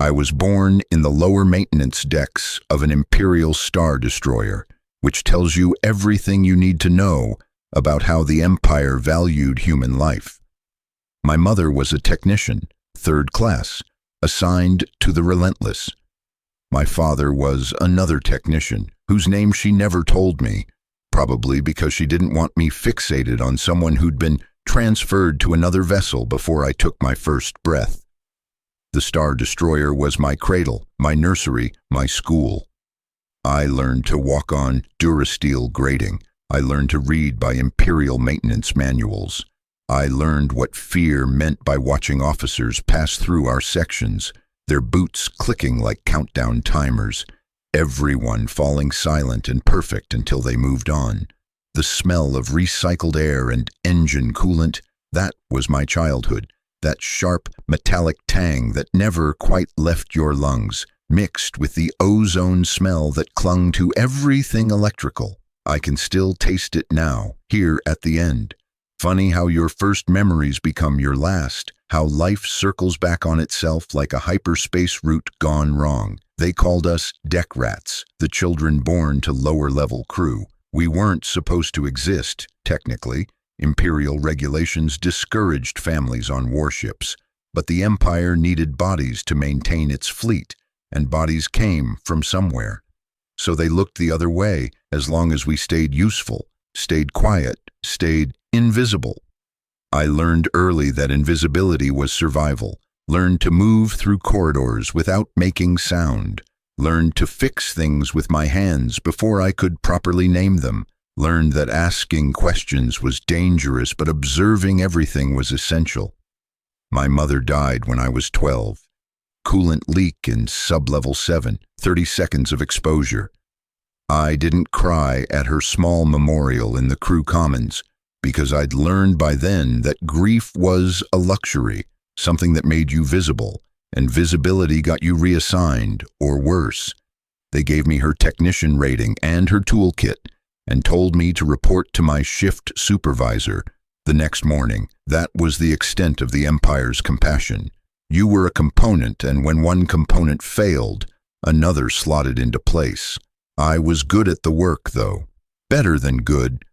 I was born in the lower maintenance decks of an Imperial Star Destroyer, which tells you everything you need to know about how the Empire valued human life. My mother was a technician, third class, assigned to the Relentless. My father was another technician, whose name she never told me, probably because she didn't want me fixated on someone who'd been transferred to another vessel before I took my first breath. The Star Destroyer was my cradle, my nursery, my school. I learned to walk on Durasteel grating. I learned to read by Imperial maintenance manuals. I learned what fear meant by watching officers pass through our sections, their boots clicking like countdown timers, everyone falling silent and perfect until they moved on. The smell of recycled air and engine coolant, that was my childhood. That sharp, metallic tang that never quite left your lungs, mixed with the ozone smell that clung to everything electrical. I can still taste it now, here at the end. Funny how your first memories become your last, how life circles back on itself like a hyperspace route gone wrong. They called us deck rats, the children born to lower-level crew. We weren't supposed to exist, technically. Imperial regulations discouraged families on warships, but the Empire needed bodies to maintain its fleet, and bodies came from somewhere. So they looked the other way as long as we stayed useful, stayed quiet, stayed invisible. I learned early that invisibility was survival, learned to move through corridors without making sound, learned to fix things with my hands before I could properly name them, learned that asking questions was dangerous but observing everything was essential. My mother died when I was 12. Coolant leak in sub-level 7, 30 seconds of exposure. I didn't cry at her small memorial in the crew commons because I'd learned by then that grief was a luxury, something that made you visible, and visibility got you reassigned, or worse. They gave me her technician rating and her toolkit, and told me to report to my shift supervisor the next morning. That was the extent of the Empire's compassion. You were a component, and when one component failed, another slotted into place. I was good at the work, though. Better than good.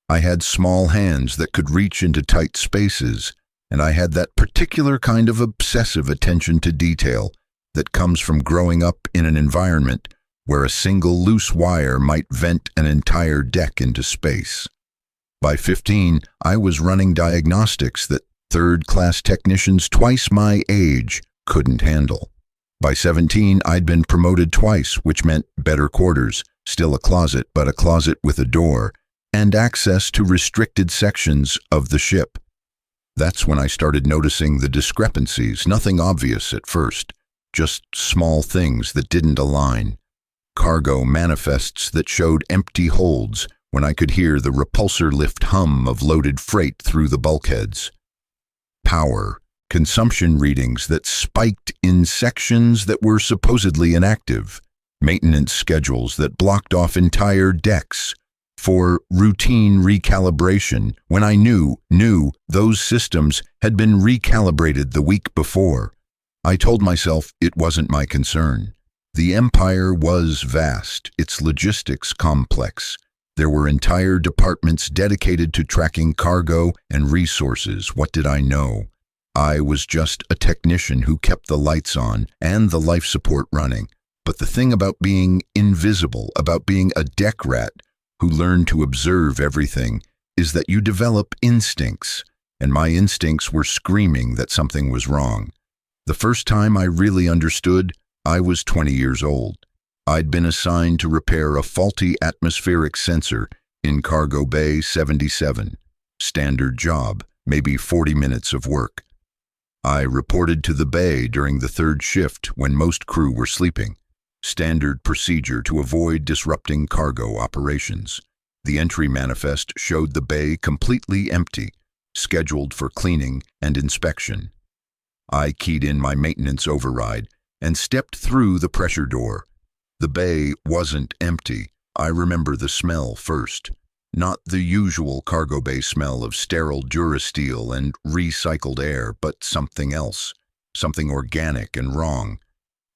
I had small hands that could reach into tight spaces, and I had that particular kind of obsessive attention to detail that comes from growing up in an environment where a single loose wire might vent an entire deck into space. By 15, I was running diagnostics that third-class technicians twice my age couldn't handle. By 17, I'd been promoted twice, which meant better quarters, still a closet, but a closet with a door, and access to restricted sections of the ship. That's when I started noticing the discrepancies, nothing obvious at first, just small things that didn't align. Cargo manifests that showed empty holds when I could hear the repulsor lift hum of loaded freight through the bulkheads. Power, consumption readings that spiked in sections that were supposedly inactive. Maintenance schedules that blocked off entire decks for routine recalibration when I knew those systems had been recalibrated the week before. I told myself it wasn't my concern. The Empire was vast, its logistics complex. There were entire departments dedicated to tracking cargo and resources. What did I know? I was just a technician who kept the lights on and the life support running. But the thing about being invisible, about being a deck rat who learned to observe everything, is that you develop instincts, and my instincts were screaming that something was wrong. The first time I really understood, I was 20 years old. I'd been assigned to repair a faulty atmospheric sensor in Cargo Bay 77. Standard job, maybe 40 minutes of work. I reported to the bay during the third shift when most crew were sleeping. Standard procedure to avoid disrupting cargo operations. The entry manifest showed the bay completely empty, scheduled for cleaning and inspection. I keyed in my maintenance override and stepped through the pressure door. The bay wasn't empty. I remember the smell first. Not the usual cargo bay smell of sterile Durasteel and recycled air, but something else, something organic and wrong.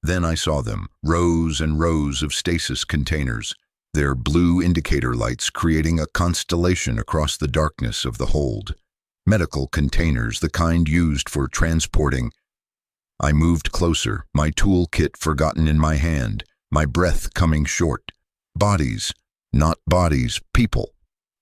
Then I saw them, rows and rows of stasis containers, their blue indicator lights creating a constellation across the darkness of the hold. Medical containers, the kind used for transporting. I moved closer, my toolkit forgotten in my hand, my breath coming short. Bodies, not bodies, people.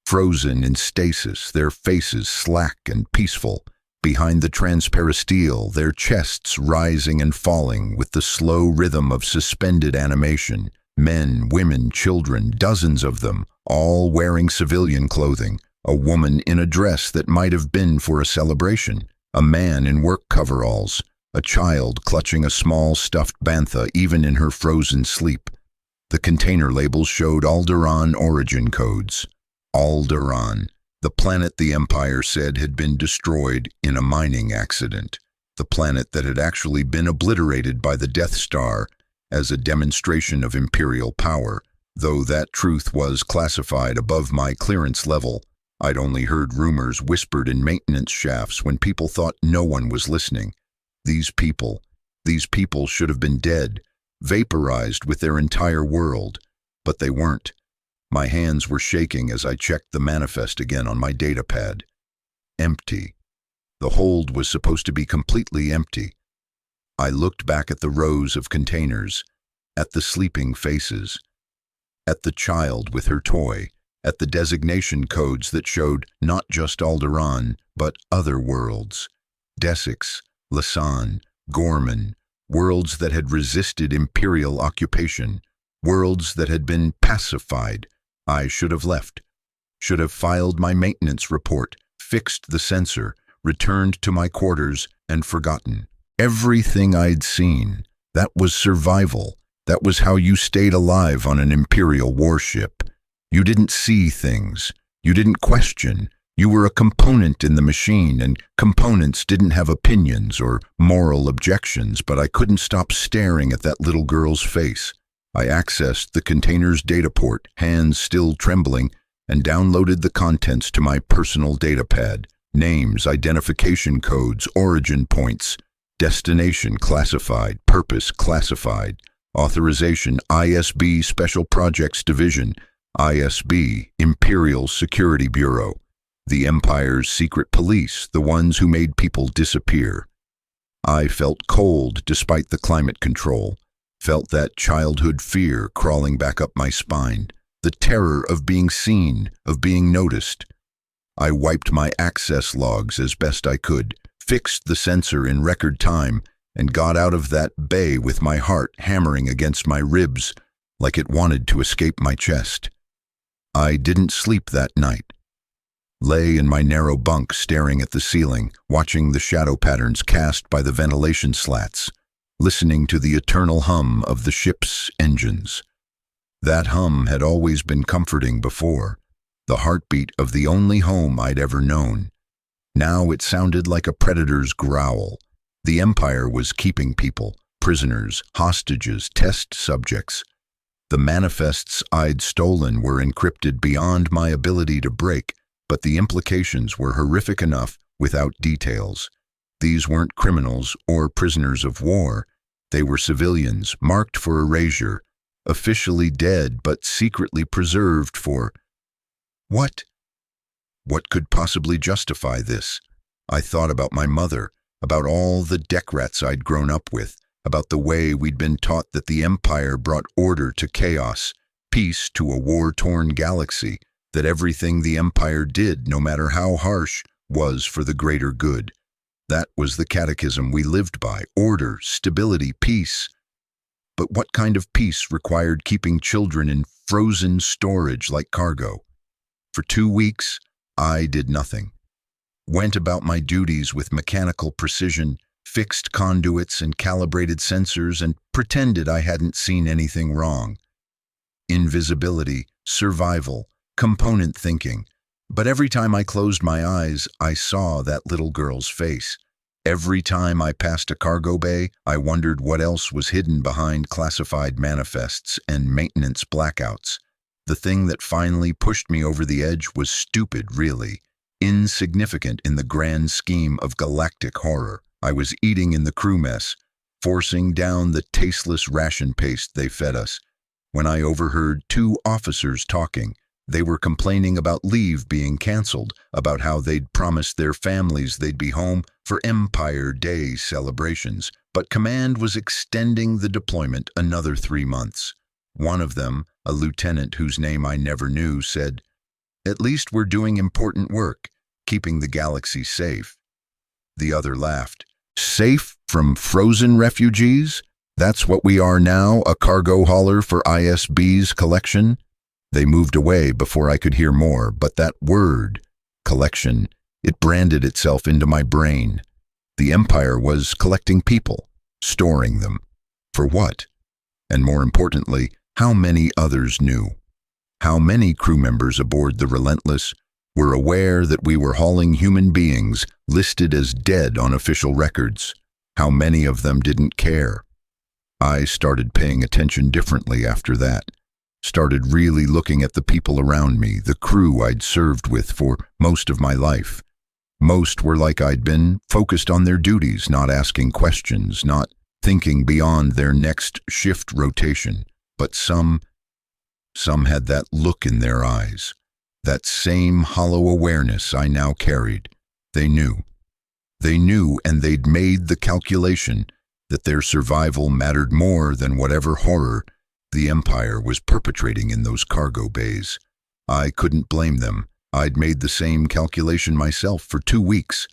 Frozen in stasis, their faces slack and peaceful. Behind the transparisteel, their chests rising and falling with the slow rhythm of suspended animation. Men, women, children, dozens of them, all wearing civilian clothing. A woman in a dress that might have been for a celebration. A man in work coveralls. A child clutching a small stuffed bantha even in her frozen sleep. The container labels showed Alderaan origin codes. Alderaan, the planet the Empire said had been destroyed in a mining accident. The planet that had actually been obliterated by the Death Star as a demonstration of Imperial power. Though that truth was classified above my clearance level, I'd only heard rumors whispered in maintenance shafts when people thought no one was listening. These people should have been dead, vaporized with their entire world, but they weren't. My hands were shaking as I checked the manifest again on my datapad. Empty. The hold was supposed to be completely empty. I looked back at the rows of containers, at the sleeping faces, at the child with her toy, at the designation codes that showed not just Alderaan, but other worlds. Desix, Lasan, Gorman, worlds that had resisted Imperial occupation, worlds that had been pacified. I should have left, should have filed my maintenance report, fixed the sensor, returned to my quarters, and forgotten. Everything I'd seen, that was survival. That was how you stayed alive on an Imperial warship. You didn't see things. You didn't question. You were a component in the machine, and components didn't have opinions or moral objections, but I couldn't stop staring at that little girl's face. I accessed the container's data port, hands still trembling, and downloaded the contents to my personal datapad. Names, identification codes, origin points, destination classified, purpose classified, authorization ISB Special Projects Division, ISB Imperial Security Bureau, the Empire's secret police, the ones who made people disappear. I felt cold despite the climate control. Felt that childhood fear crawling back up my spine, the terror of being seen, of being noticed. I wiped my access logs as best I could, fixed the sensor in record time, and got out of that bay with my heart hammering against my ribs like it wanted to escape my chest. I didn't sleep that night. Lay in my narrow bunk staring at the ceiling, watching the shadow patterns cast by the ventilation slats, listening to the eternal hum of the ship's engines. That hum had always been comforting before, the heartbeat of the only home I'd ever known. Now it sounded like a predator's growl. The Empire was keeping people, prisoners, hostages, test subjects. The manifests I'd stolen were encrypted beyond my ability to break, but the implications were horrific enough without details. These weren't criminals or prisoners of war. They were civilians, marked for erasure, officially dead but secretly preserved for... What? What could possibly justify this? I thought about my mother, about all the deck rats I'd grown up with, about the way we'd been taught that the Empire brought order to chaos, peace to a war-torn galaxy, that everything the Empire did, no matter how harsh, was for the greater good. That was the catechism we lived by: order, stability, peace. But what kind of peace required keeping children in frozen storage like cargo? For 2 weeks, I did nothing. Went about my duties with mechanical precision, fixed conduits and calibrated sensors, and pretended I hadn't seen anything wrong. Invisibility, survival, component thinking. But every time I closed my eyes, I saw that little girl's face. Every time I passed a cargo bay, I wondered what else was hidden behind classified manifests and maintenance blackouts. The thing that finally pushed me over the edge was stupid, really, insignificant in the grand scheme of galactic horror. I was eating in the crew mess, forcing down the tasteless ration paste they fed us, when I overheard two officers talking. They were complaining about leave being canceled, about how they'd promised their families they'd be home for Empire Day celebrations, but Command was extending the deployment another 3 months. One of them, a lieutenant whose name I never knew, said, "At least we're doing important work, keeping the galaxy safe." The other laughed. "Safe from frozen refugees? That's what we are now, a cargo hauler for ISB's collection?" They moved away before I could hear more, but that word, collection, it branded itself into my brain. The Empire was collecting people, storing them. For what? And more importantly, how many others knew? How many crew members aboard the Relentless were aware that we were hauling human beings listed as dead on official records? How many of them didn't care? I started paying attention differently after that. Started really looking at the people around me, the crew I'd served with for most of my life. Most were like I'd been, focused on their duties, not asking questions, not thinking beyond their next shift rotation. But some had that look in their eyes, that same hollow awareness I now carried. They knew. They knew, and they'd made the calculation that their survival mattered more than whatever horror the Empire was perpetrating in those cargo bays. I couldn't blame them. I'd made the same calculation myself for 2 weeks,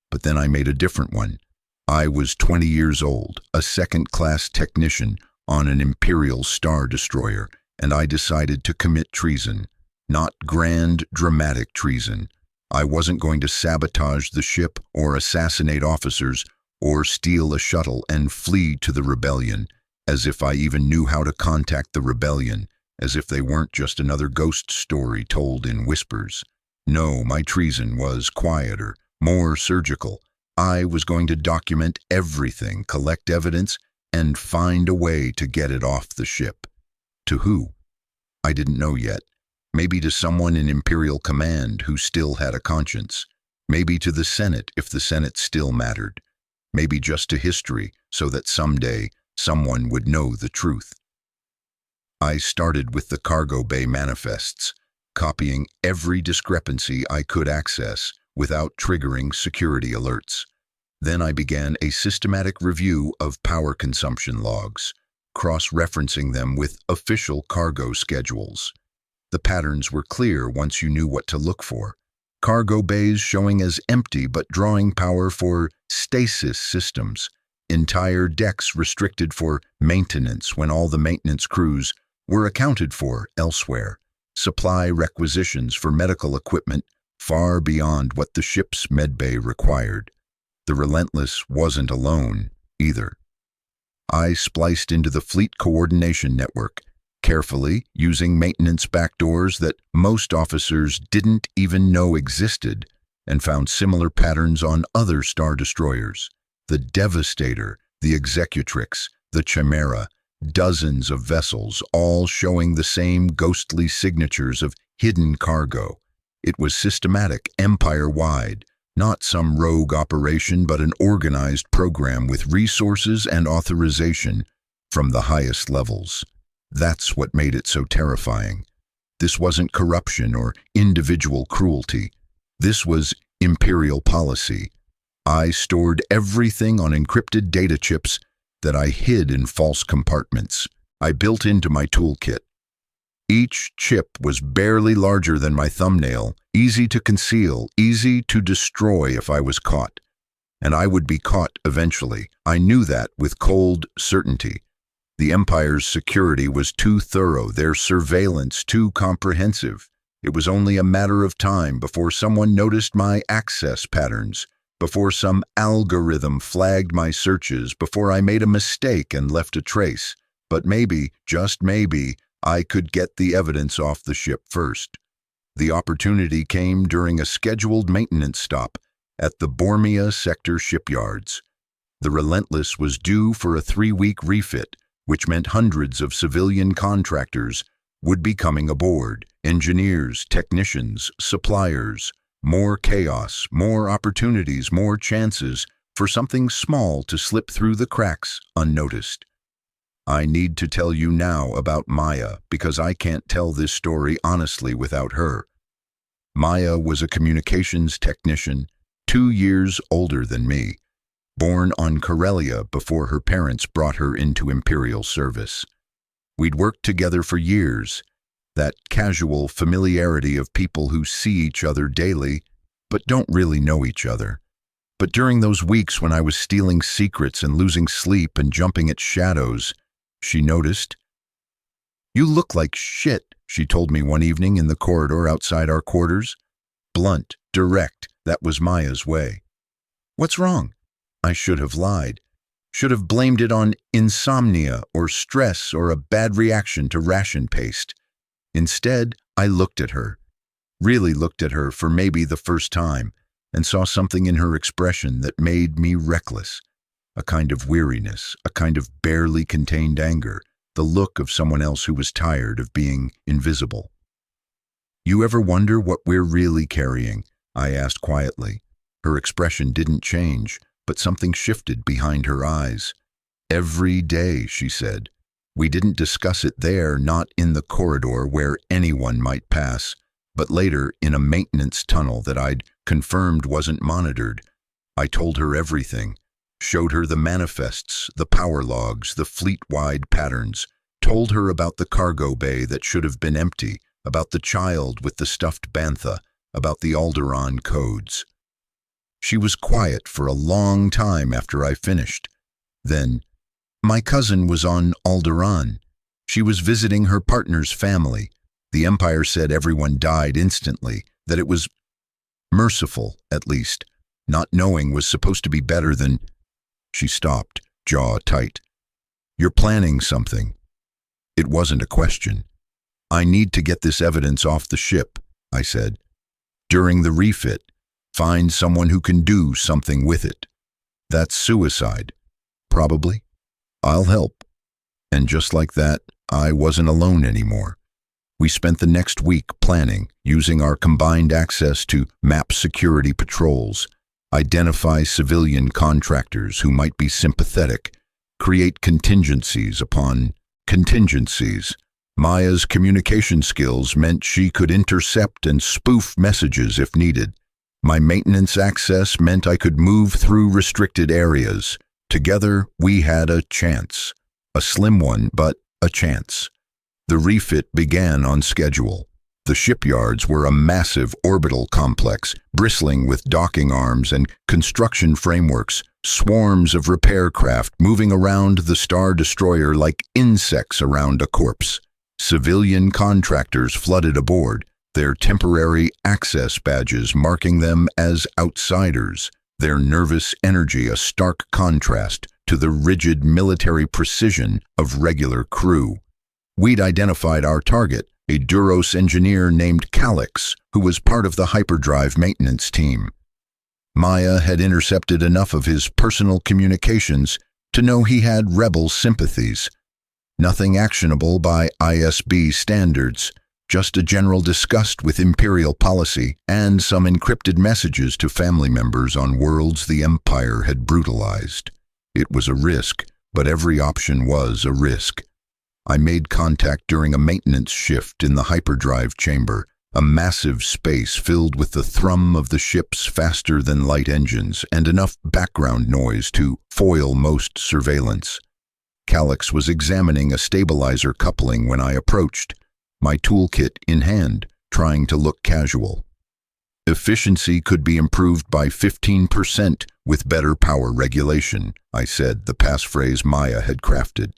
but then I made a different one. I was 20 years old, a second-class technician on an Imperial Star Destroyer, and I decided to commit treason. Not grand, dramatic treason. I wasn't going to sabotage the ship or assassinate officers or steal a shuttle and flee to the rebellion, as if I even knew how to contact the rebellion, as if they weren't just another ghost story told in whispers. No, my treason was quieter, more surgical. I was going to document everything, collect evidence, and find a way to get it off the ship. To who? I didn't know yet. Maybe to someone in Imperial Command who still had a conscience. Maybe to the Senate if the Senate still mattered. Maybe just to history, so that someday someone would know the truth. I started with the cargo bay manifests, copying every discrepancy I could access without triggering security alerts. Then I began a systematic review of power consumption logs, cross-referencing them with official cargo schedules. The patterns were clear once you knew what to look for. Cargo bays showing as empty but drawing power for stasis systems. Entire decks restricted for maintenance when all the maintenance crews were accounted for elsewhere. Supply requisitions for medical equipment far beyond what the ship's medbay required. The Relentless wasn't alone, either. I spliced into the fleet coordination network, carefully using maintenance backdoors that most officers didn't even know existed, and found similar patterns on other Star Destroyers. The Devastator, the Executrix, the Chimera, dozens of vessels, all showing the same ghostly signatures of hidden cargo. It was systematic, empire-wide, not some rogue operation, but an organized program with resources and authorization from the highest levels. That's what made it so terrifying. This wasn't corruption or individual cruelty. This was imperial policy. I stored everything on encrypted data chips that I hid in false compartments. I built into my toolkit. Each chip was barely larger than my thumbnail, easy to conceal, easy to destroy if I was caught. And I would be caught eventually. I knew that with cold certainty. The Empire's security was too thorough, their surveillance too comprehensive. It was only a matter of time before someone noticed my access patterns, before some algorithm flagged my searches, before I made a mistake and left a trace. But maybe, just maybe, I could get the evidence off the ship first. The opportunity came during a scheduled maintenance stop at the Bormia sector shipyards. The Relentless was due for a 3-week refit, which meant hundreds of civilian contractors would be coming aboard. Engineers, technicians, suppliers. More chaos, more opportunities, more chances for something small to slip through the cracks unnoticed. I need to tell you now about Maya because I can't tell this story honestly without her. Maya was a communications technician, 2 years older than me, born on Corellia before her parents brought her into Imperial service. We'd worked together for years, that casual familiarity of people who see each other daily but don't really know each other. But during those weeks when I was stealing secrets and losing sleep and jumping at shadows, she noticed. "You look like shit," she told me one evening in the corridor outside our quarters. Blunt, direct, that was Maya's way. "What's wrong?" I should have lied. Should have blamed it on insomnia or stress or a bad reaction to ration paste. Instead, I looked at her, really looked at her for maybe the first time, and saw something in her expression that made me reckless. A kind of weariness, a kind of barely contained anger, the look of someone else who was tired of being invisible. "You ever wonder what we're really carrying?" I asked quietly. Her expression didn't change, but something shifted behind her eyes. "Every day," she said. We didn't discuss it there, not in the corridor where anyone might pass, but later in a maintenance tunnel that I'd confirmed wasn't monitored. I told her everything, showed her the manifests, the power logs, the fleet-wide patterns, told her about the cargo bay that should have been empty, about the child with the stuffed bantha, about the Alderaan codes. She was quiet for a long time after I finished. Then, "My cousin was on Alderaan. She was visiting her partner's family. The Empire said everyone died instantly, that it was merciful, at least. Not knowing was supposed to be better than—" She stopped, jaw tight. "You're planning something." It wasn't a question. "I need to get this evidence off the ship," I said. "During the refit, find someone who can do something with it. That's suicide. Probably. I'll help." And just like that, I wasn't alone anymore. We spent the next week planning, using our combined access to map security patrols, identify civilian contractors who might be sympathetic, create contingencies upon contingencies. Maya's communication skills meant she could intercept and spoof messages if needed. My maintenance access meant I could move through restricted areas. Together, we had a chance. A slim one, but a chance. The refit began on schedule. The shipyards were a massive orbital complex, bristling with docking arms and construction frameworks, swarms of repair craft moving around the Star Destroyer like insects around a corpse. Civilian contractors flooded aboard, their temporary access badges marking them as outsiders, their nervous energy a stark contrast to the rigid military precision of regular crew. We'd identified our target, a Duros engineer named Calix, who was part of the hyperdrive maintenance team. Maya had intercepted enough of his personal communications to know he had rebel sympathies. Nothing actionable by ISB standards, just a general disgust with Imperial policy and some encrypted messages to family members on worlds the Empire had brutalized. It was a risk, but every option was a risk. I made contact during a maintenance shift in the hyperdrive chamber, a massive space filled with the thrum of the ship's faster-than-light engines and enough background noise to foil most surveillance. Calix was examining a stabilizer coupling when I approached, my toolkit in hand, trying to look casual. "Efficiency could be improved by 15% with better power regulation," I said, the passphrase Maya had crafted.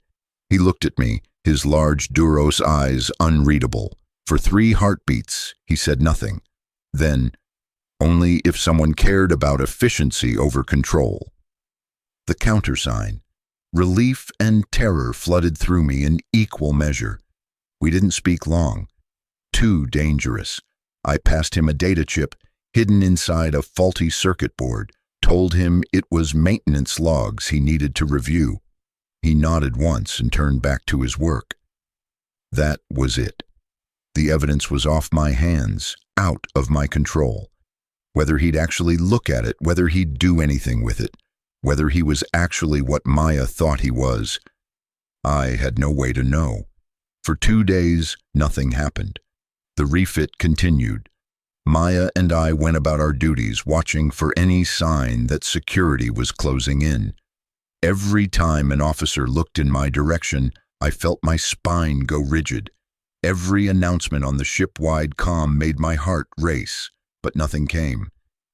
He looked at me, his large Duros eyes unreadable. For 3 heartbeats, he said nothing. Then, "Only if someone cared about efficiency over control." The countersign. Relief and terror flooded through me in equal measure. We didn't speak long. Too dangerous. I passed him a data chip hidden inside a faulty circuit board, told him it was maintenance logs he needed to review. He nodded once and turned back to his work. That was it. The evidence was off my hands, out of my control. Whether he'd actually look at it, whether he'd do anything with it, Whether he was actually what Maya thought he was, I had no way to know. For 2 days, nothing happened. The refit continued. Maya and I went about our duties, watching for any sign that security was closing in. Every time an officer looked in my direction, I felt my spine go rigid. Every announcement on the ship-wide comm made my heart race, but nothing came.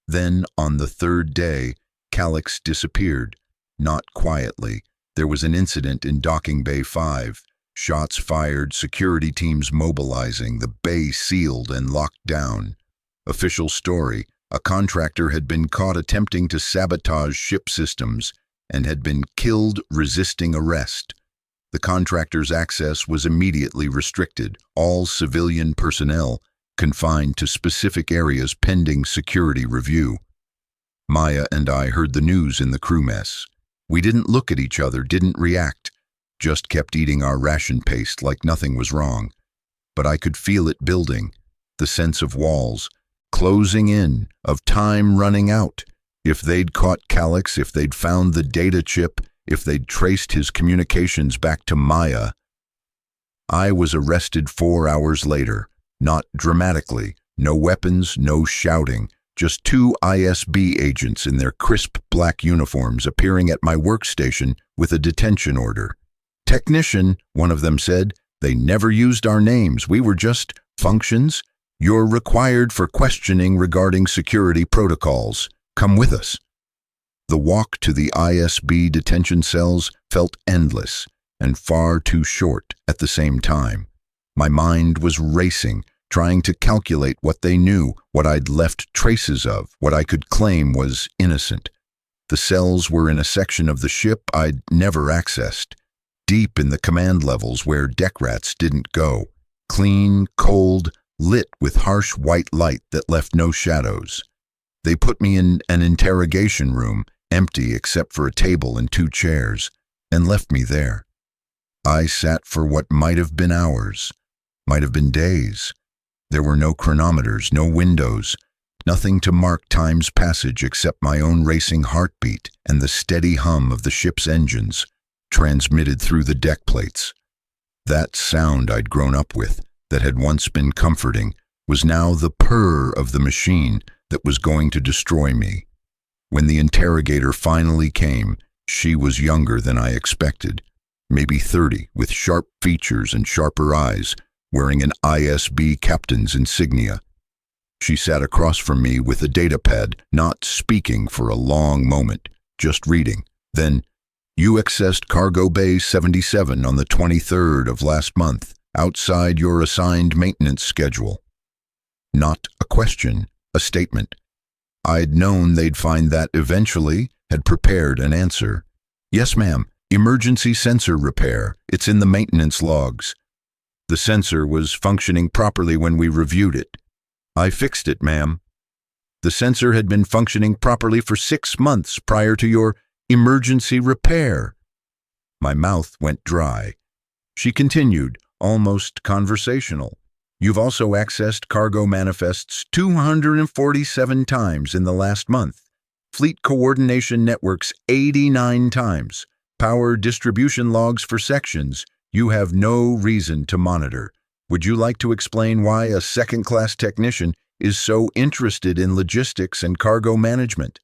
Then, on the 3rd day, Calix disappeared. Not quietly. There was an incident in Docking Bay 5. Shots fired, security teams mobilizing, the bay sealed and locked down. Official story: a contractor had been caught attempting to sabotage ship systems and had been killed resisting arrest. The contractor's access was immediately restricted, all civilian personnel confined to specific areas pending security review. Maya and I heard the news in the crew mess. We didn't look at each other, didn't react, just kept eating our ration paste like nothing was wrong. But I could feel it building, the sense of walls closing in, of time running out. If they'd caught Calix, if they'd found the data chip, if they'd traced his communications back to Maya. I was arrested 4 hours later, not dramatically, no weapons, no shouting, just 2 ISB agents in their crisp black uniforms appearing at my workstation with a detention order. "Technician," one of them said, "they never used our names, we were just functions. You're required for questioning regarding security protocols. Come with us." The walk to the ISB detention cells felt endless and far too short at the same time. My mind was racing, trying to calculate what they knew, what I'd left traces of, what I could claim was innocent. The cells were in a section of the ship I'd never accessed, deep in the command levels where deck rats didn't go. Clean, cold, lit with harsh white light that left no shadows. They put me in an interrogation room, empty except for a table and 2 chairs, and left me there. I sat for what might have been hours, might have been days. There were no chronometers, no windows, nothing to mark time's passage except my own racing heartbeat and the steady hum of the ship's engines, transmitted through the deck plates. That sound I'd grown up with, that had once been comforting, was now the purr of the machine that was going to destroy me. When the interrogator finally came, she was younger than I expected, maybe 30, with sharp features and sharper eyes, wearing an ISB captain's insignia. She sat across from me with a datapad, not speaking for a long moment, just reading. Then, "You accessed Cargo Bay 77 on the 23rd of last month, outside your assigned maintenance schedule." Not a question, a statement. I'd known they'd find that eventually, had prepared an answer. "Yes, ma'am. Emergency sensor repair. It's in the maintenance logs." The sensor was functioning properly when we reviewed it. "I fixed it, ma'am." "The sensor had been functioning properly for 6 months prior to your emergency repair." My mouth went dry. She continued, almost conversational. "You've also accessed cargo manifests 247 times in the last month. Fleet coordination networks 89 times. Power distribution logs for sections you have no reason to monitor. Would you like to explain why a second-class technician is so interested in logistics and cargo management?"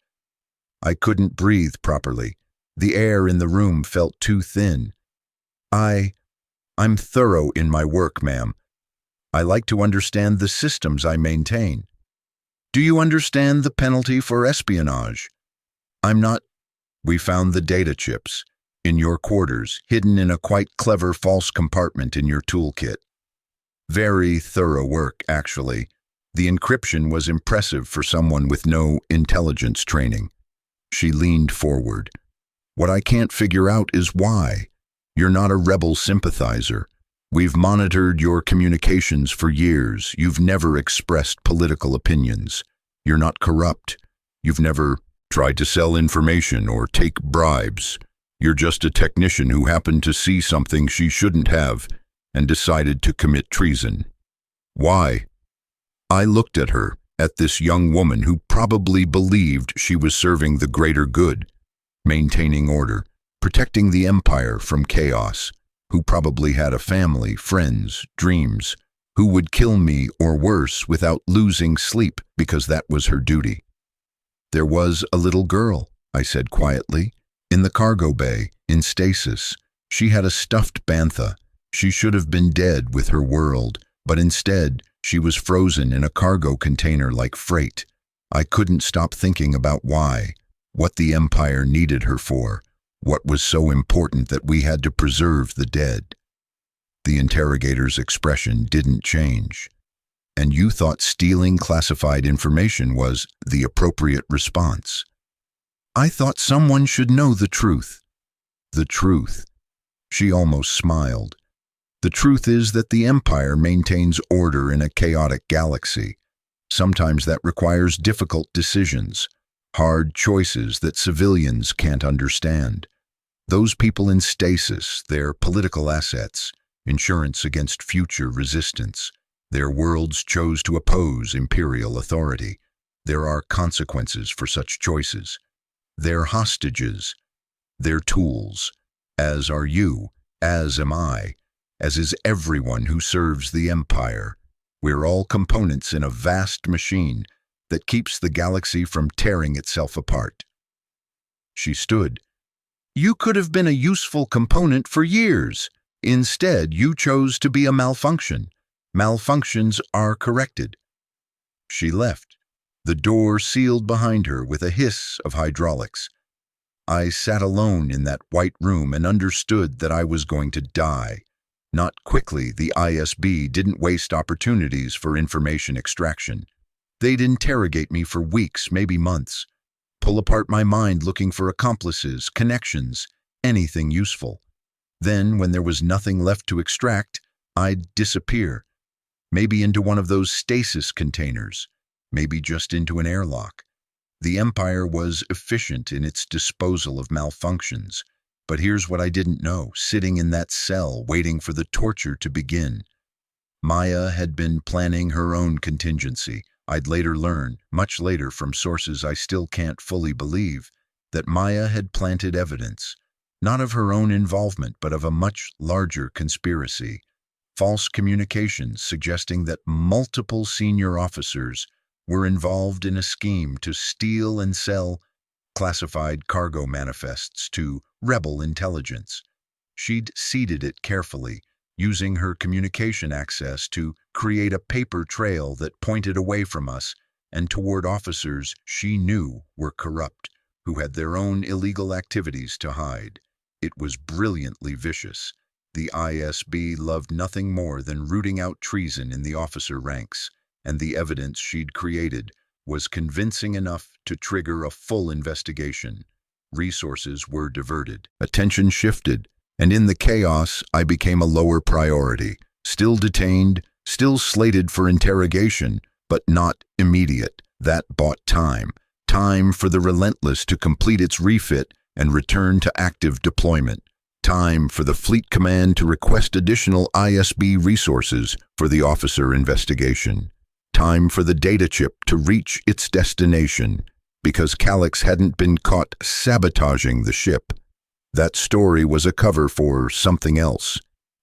I couldn't breathe properly. The air in the room felt too thin. I'm thorough in my work, ma'am. I like to understand the systems I maintain." "Do you understand the penalty for espionage?" "I'm not." "We found the data chips in your quarters, hidden in a quite clever false compartment in your toolkit. Very thorough work, actually. The encryption was impressive for someone with no intelligence training." She leaned forward. "What I can't figure out is why. You're not a rebel sympathizer. We've monitored your communications for years. You've never expressed political opinions. You're not corrupt. You've never tried to sell information or take bribes. You're just a technician who happened to see something she shouldn't have and decided to commit treason. Why?" I looked at her, at this young woman who probably believed she was serving the greater good. maintaining order, protecting the Empire from chaos, who probably had a family, friends, dreams, who would kill me or worse without losing sleep because that was her duty. There was a little girl, I said quietly, in the cargo bay, in stasis. She had a stuffed bantha. She should have been dead with her world, but instead, she was frozen in a cargo container like freight. I couldn't stop thinking about why, what the Empire needed her for, what was so important that we had to preserve the dead. The interrogator's expression didn't change. And you thought stealing classified information was the appropriate response. I thought someone should know the truth. The truth. She almost smiled. The truth is that the Empire maintains order in a chaotic galaxy. Sometimes that requires difficult decisions, hard choices that civilians can't understand. Those people in stasis, their political assets, insurance against future resistance. Their worlds chose to oppose imperial authority. There are consequences for such choices. They're hostages. They're tools. As are you, as am I, as is everyone who serves the Empire. We're all components in a vast machine that keeps the galaxy from tearing itself apart. She stood. You could have been a useful component for years. Instead, you chose to be a malfunction. Malfunctions are corrected. She left. The door sealed behind her with a hiss of hydraulics. I sat alone in that white room and understood that I was going to die. Not quickly. The ISB didn't waste opportunities for information extraction. They'd interrogate me for weeks, maybe months. Pull apart my mind looking for accomplices, connections, anything useful. Then, when there was nothing left to extract, I'd disappear. Maybe into one of those stasis containers. Maybe just into an airlock. The Empire was efficient in its disposal of malfunctions. But here's what I didn't know, sitting in that cell, waiting for the torture to begin. Maya had been planning her own contingency. I'd later learn, much later from sources I still can't fully believe, that Maya had planted evidence, not of her own involvement, but of a much larger conspiracy. False communications suggesting that multiple senior officers were involved in a scheme to steal and sell classified cargo manifests to rebel intelligence. She'd seeded it carefully, using her communication access to create a paper trail that pointed away from us and toward officers she knew were corrupt, who had their own illegal activities to hide. It was brilliantly vicious. The ISB loved nothing more than rooting out treason in the officer ranks, and the evidence she'd created was convincing enough to trigger a full investigation. Resources were diverted. Attention shifted, and in the chaos, I became a lower priority. Still detained, still slated for interrogation, but not immediate. That bought time. Time for the Relentless to complete its refit and return to active deployment. Time for the Fleet Command to request additional ISB resources for the officer investigation. Time for the data chip to reach its destination, because Calix hadn't been caught sabotaging the ship. That story was a cover for something else.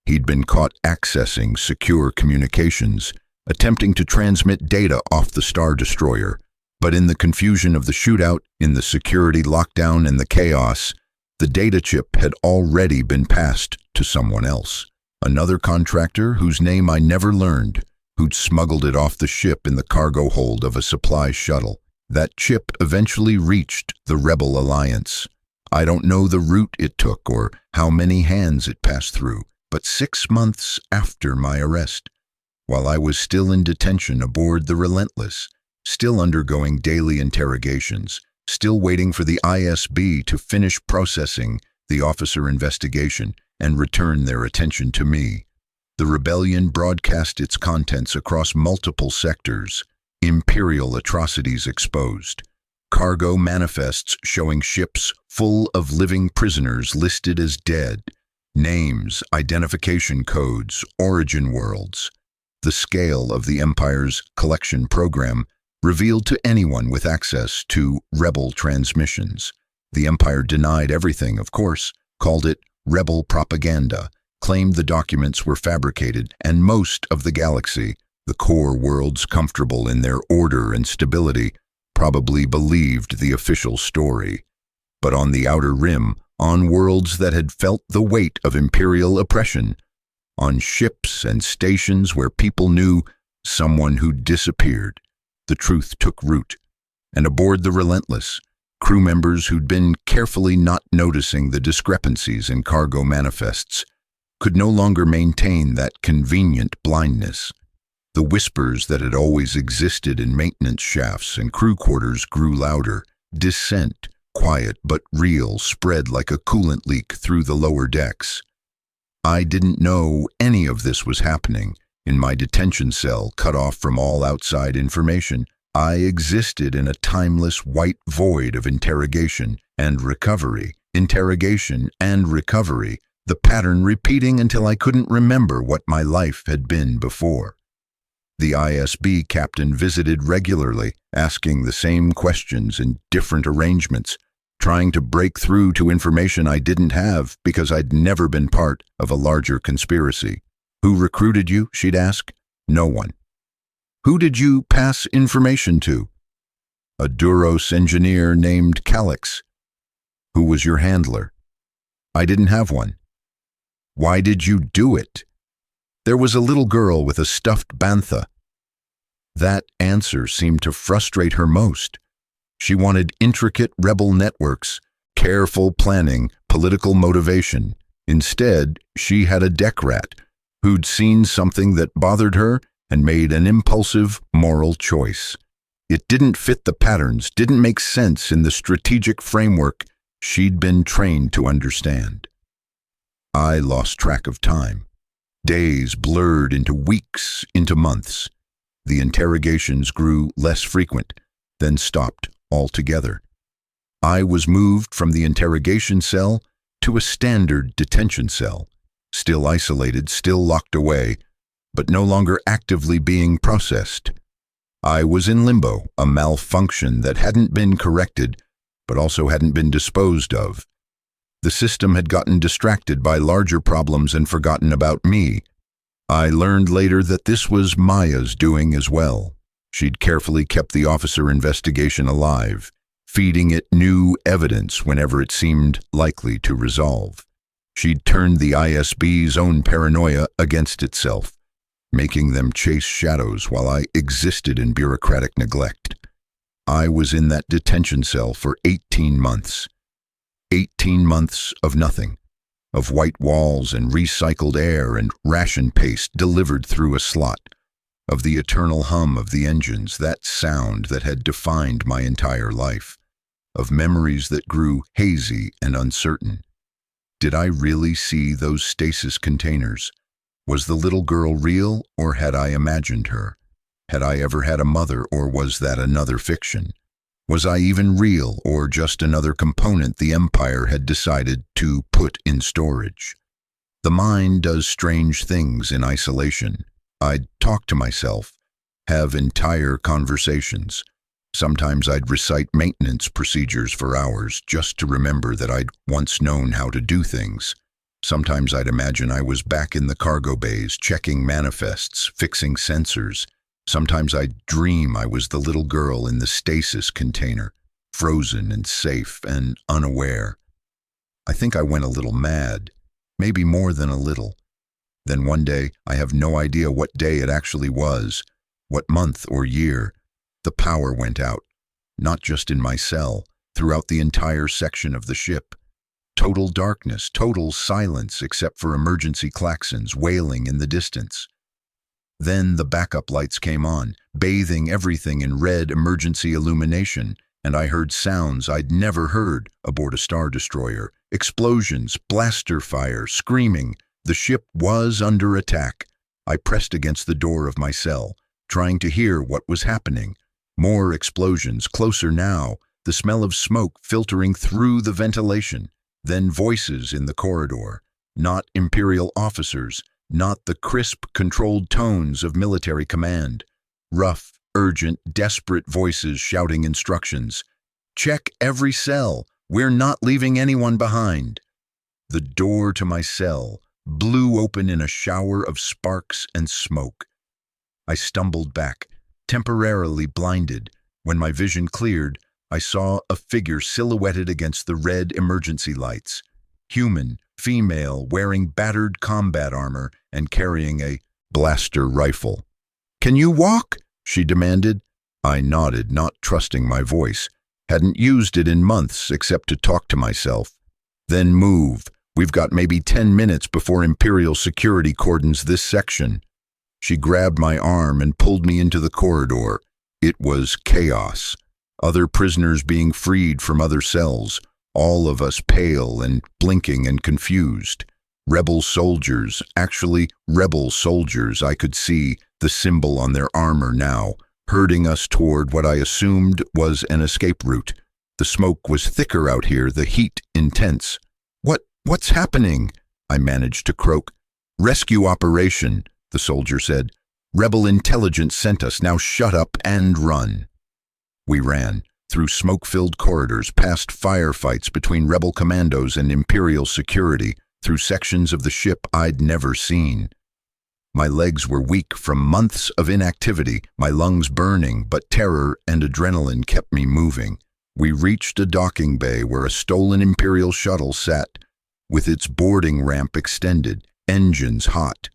He'd been caught accessing secure communications, attempting to transmit data off the Star Destroyer. But in the confusion of the shootout, in the security lockdown and the chaos, the data chip had already been passed to someone else. Another contractor whose name I never learned, who'd smuggled it off the ship in the cargo hold of a supply shuttle. That chip eventually reached the Rebel Alliance. I don't know the route it took or how many hands it passed through, but 6 months after my arrest, while I was still in detention aboard the Relentless, still undergoing daily interrogations, still waiting for the ISB to finish processing the officer investigation and return their attention to me. The rebellion broadcast its contents across multiple sectors. Imperial atrocities exposed. Cargo manifests showing ships full of living prisoners listed as dead. Names, identification codes, origin worlds. The scale of the Empire's collection program revealed to anyone with access to rebel transmissions. The Empire denied everything, of course, called it rebel propaganda, claimed the documents were fabricated, and most of the galaxy, the core worlds comfortable in their order and stability, probably believed the official story. But on the outer rim, on worlds that had felt the weight of imperial oppression, on ships and stations where people knew someone who disappeared, the truth took root. And aboard the Relentless, crew members who'd been carefully not noticing the discrepancies in cargo manifests could no longer maintain that convenient blindness. The whispers that had always existed in maintenance shafts and crew quarters grew louder. Dissent, quiet but real, spread like a coolant leak through the lower decks. I didn't know any of this was happening. In my detention cell, cut off from all outside information, I existed in a timeless white void of interrogation and recovery, the pattern repeating until I couldn't remember what my life had been before. The ISB captain visited regularly, asking the same questions in different arrangements, trying to break through to information I didn't have because I'd never been part of a larger conspiracy. Who recruited you? She'd ask. No one. Who did you pass information to? A Duros engineer named Calix. Who was your handler? I didn't have one. Why did you do it? There was a little girl with a stuffed bantha. That answer seemed to frustrate her most. She wanted intricate rebel networks, careful planning, political motivation. Instead, she had a deck rat who'd seen something that bothered her and made an impulsive moral choice. It didn't fit the patterns, didn't make sense in the strategic framework she'd been trained to understand. I lost track of time. Days blurred into weeks, into months. The interrogations grew less frequent, then stopped altogether. I was moved from the interrogation cell to a standard detention cell, still isolated, still locked away, but no longer actively being processed. I was in limbo, a malfunction that hadn't been corrected, but also hadn't been disposed of. The system had gotten distracted by larger problems and forgotten about me. I learned later that this was Maya's doing as well. She'd carefully kept the officer investigation alive, feeding it new evidence whenever it seemed likely to resolve. She'd turned the ISB's own paranoia against itself, making them chase shadows while I existed in bureaucratic neglect. I was in that detention cell for 18 months. 18 months of nothing, of white walls and recycled air and ration paste delivered through a slot, of the eternal hum of the engines, that sound that had defined my entire life, of memories that grew hazy and uncertain. Did I really see those stasis containers? Was the little girl real, or had I imagined her? Had I ever had a mother, or was that another fiction? Was I even real, or just another component the Empire had decided to put in storage? The mind does strange things in isolation. I'd talk to myself, have entire conversations. Sometimes I'd recite maintenance procedures for hours just to remember that I'd once known how to do things. Sometimes I'd imagine I was back in the cargo bays, checking manifests, fixing sensors. Sometimes I'd dream I was the little girl in the stasis container, frozen and safe and unaware. I think I went a little mad, maybe more than a little. Then one day, I have no idea what day it actually was, what month or year, the power went out, not just in my cell, throughout the entire section of the ship. Total darkness, total silence except for emergency klaxons wailing in the distance. Then the backup lights came on, bathing everything in red emergency illumination, and I heard sounds I'd never heard aboard a Star Destroyer. Explosions, blaster fire, screaming. The ship was under attack. I pressed against the door of my cell, trying to hear what was happening. More explosions, closer now, the smell of smoke filtering through the ventilation. Then voices in the corridor. Not Imperial officers, not the crisp, controlled tones of military command. Rough, urgent, desperate voices shouting instructions. Check every cell. We're not leaving anyone behind." The door to my cell blew open in a shower of sparks and smoke. I stumbled back, temporarily blinded. When my vision cleared, I saw a figure silhouetted against the red emergency lights. Human, female, wearing battered combat armor and carrying a blaster rifle. "Can you walk?" she demanded. I nodded, not trusting my voice. Hadn't used it in months except to talk to myself. "Then move. We've got maybe 10 minutes before Imperial security cordons this section." She grabbed my arm and pulled me into the corridor. It was chaos. Other prisoners being freed from other cells, all of us pale and blinking and confused. Rebel soldiers, actually rebel soldiers, I could see the symbol on their armor now, herding us toward what I assumed was an escape route. The smoke was thicker out here, the heat intense. What's happening?" I managed to croak. "Rescue operation," the soldier said. "Rebel intelligence sent us, now shut up and run." We ran, through smoke-filled corridors, past firefights between rebel commandos and Imperial security, through sections of the ship I'd never seen. My legs were weak from months of inactivity, my lungs burning, but terror and adrenaline kept me moving. We reached a docking bay where a stolen Imperial shuttle sat, with its boarding ramp extended, engines hot.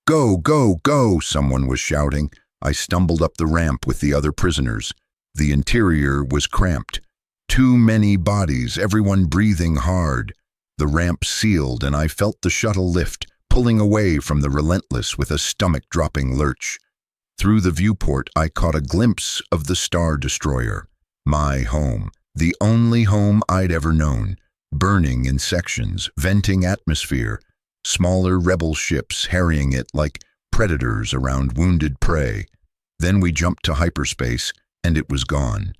"Go, go, go," someone was shouting. I stumbled up the ramp with the other prisoners. The interior was cramped. Too many bodies, everyone breathing hard. The ramp sealed and I felt the shuttle lift, pulling away from the Relentless with a stomach-dropping lurch. Through the viewport, I caught a glimpse of the Star Destroyer. My home, the only home I'd ever known. Burning in sections, venting atmosphere, smaller rebel ships harrying it like predators around wounded prey. Then we jumped to hyperspace, and it was gone.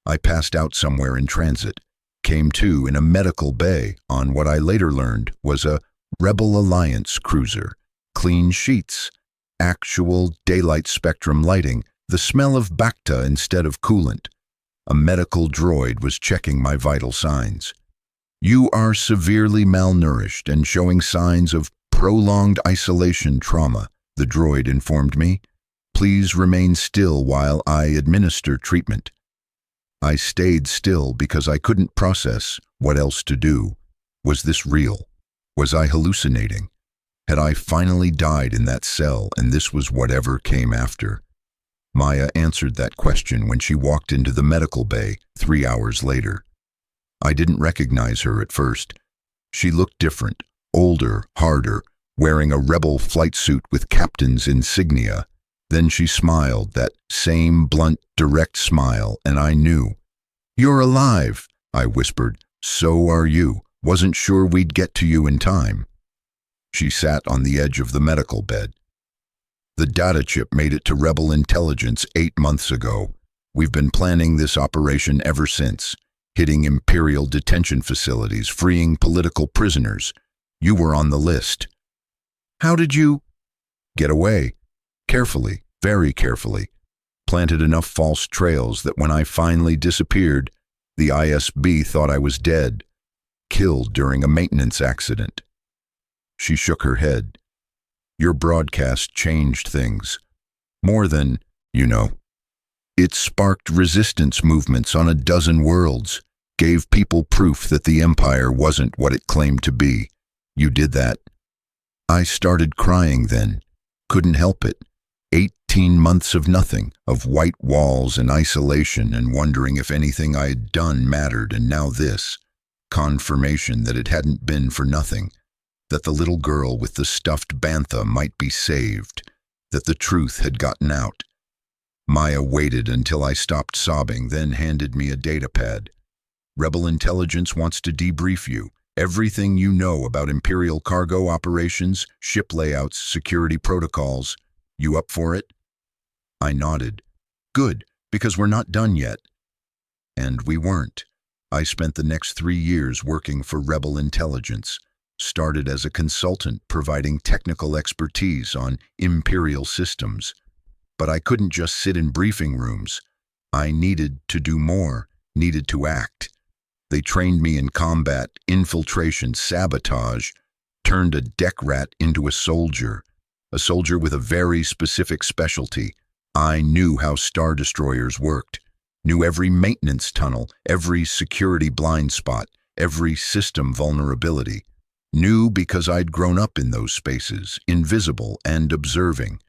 I passed out somewhere in transit, came to in a medical bay on what I later learned was a Rebel Alliance cruiser. Clean sheets, actual daylight spectrum lighting, the smell of Bacta instead of coolant. A medical droid was checking my vital signs. "You are severely malnourished and showing signs of prolonged isolation trauma," the droid informed me. "Please remain still while I administer treatment." I stayed still because I couldn't process what else to do. Was this real? Was I hallucinating? Had I finally died in that cell and this was whatever came after? Maya answered that question when she walked into the medical bay 3 hours later. I didn't recognize her at first. She looked different, older, harder, wearing a rebel flight suit with captain's insignia. Then she smiled, that same blunt, direct smile, and I knew. "You're alive," I whispered. "So are you. Wasn't sure we'd get to you in time." She sat on the edge of the medical bed. "The data chip made it to rebel intelligence 8 months ago. We've been planning this operation ever since. Hitting Imperial detention facilities, freeing political prisoners. You were on the list." "How did you—" "Get away. Carefully, very carefully. Planted enough false trails that when I finally disappeared, the ISB thought I was dead. Killed during a maintenance accident." She shook her head. "Your broadcast changed things. More than, you know. It sparked resistance movements on a dozen worlds, gave people proof that the Empire wasn't what it claimed to be. You did that." I started crying then. Couldn't help it. 18 months of nothing, of white walls and isolation and wondering if anything I had done mattered, and now this. Confirmation that it hadn't been for nothing. That the little girl with the stuffed bantha might be saved. That the truth had gotten out. Maya waited until I stopped sobbing, then handed me a datapad. "Rebel intelligence wants to debrief you. Everything you know about Imperial cargo operations, ship layouts, security protocols. You up for it?" I nodded. "Good, because we're not done yet." And we weren't. I spent the next 3 years working for Rebel Intelligence. Started as a consultant providing technical expertise on Imperial systems. But I couldn't just sit in briefing rooms. I needed to do more, needed to act. They trained me in combat, infiltration, sabotage, turned a deck rat into a soldier with a very specific specialty. I knew how Star Destroyers worked, knew every maintenance tunnel, every security blind spot, every system vulnerability. Knew because I'd grown up in those spaces, invisible and observing.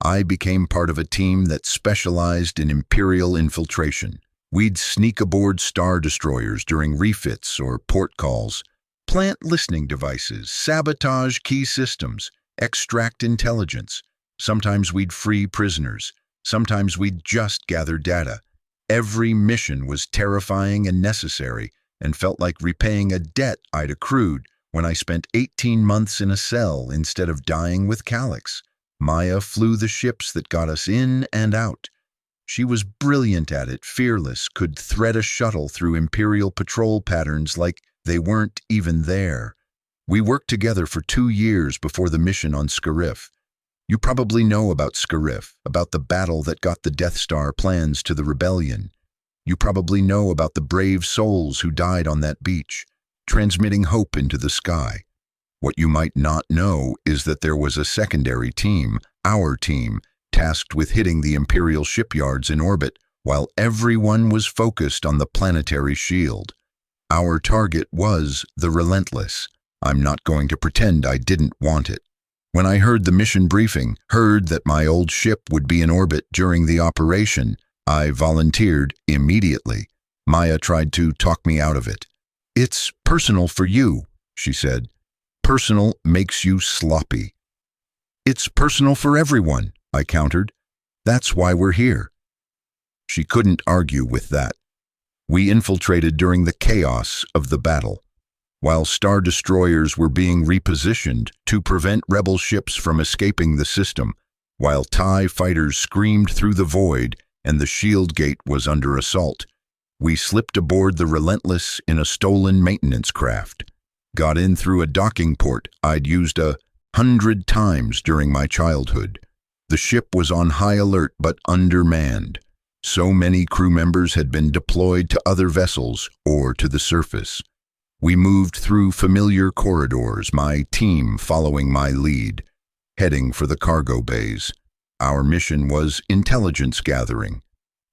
I became part of a team that specialized in Imperial infiltration. We'd sneak aboard Star Destroyers during refits or port calls, plant listening devices, sabotage key systems, extract intelligence. Sometimes we'd free prisoners. Sometimes we'd just gather data. Every mission was terrifying and necessary, and felt like repaying a debt I'd accrued when I spent 18 months in a cell instead of dying with Calyx. Maya flew the ships that got us in and out. She was brilliant at it, fearless, could thread a shuttle through Imperial patrol patterns like they weren't even there. We worked together for 2 years before the mission on Scarif. You probably know about Scarif, about the battle that got the Death Star plans to the rebellion. You probably know about the brave souls who died on that beach, transmitting hope into the sky. What you might not know is that there was a secondary team, our team, tasked with hitting the Imperial shipyards in orbit while everyone was focused on the planetary shield. Our target was the Relentless. I'm not going to pretend I didn't want it. When I heard the mission briefing, heard that my old ship would be in orbit during the operation, I volunteered immediately. Maya tried to talk me out of it. "It's personal for you," she said. "Personal makes you sloppy." "It's personal for everyone," I countered. "That's why we're here." She couldn't argue with that. We infiltrated during the chaos of the battle, while Star Destroyers were being repositioned to prevent rebel ships from escaping the system, while TIE fighters screamed through the void and the shield gate was under assault. We slipped aboard the Relentless in a stolen maintenance craft. Got in through a docking port I'd used 100 times during my childhood. The ship was on high alert but undermanned. So many crew members had been deployed to other vessels or to the surface. We moved through familiar corridors, my team following my lead, heading for the cargo bays. Our mission was intelligence gathering.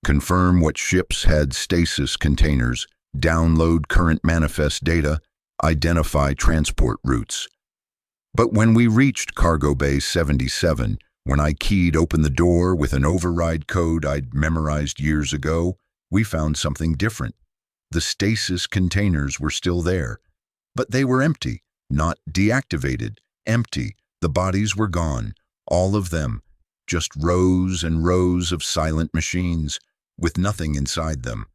Confirm what ships had stasis containers, download current manifest data, identify transport routes. But when we reached Cargo Bay 77, when I keyed open the door with an override code I'd memorized years ago, we found something different. The stasis containers were still there, but they were empty, not deactivated, empty. The bodies were gone, all of them, just rows and rows of silent machines, with nothing inside them.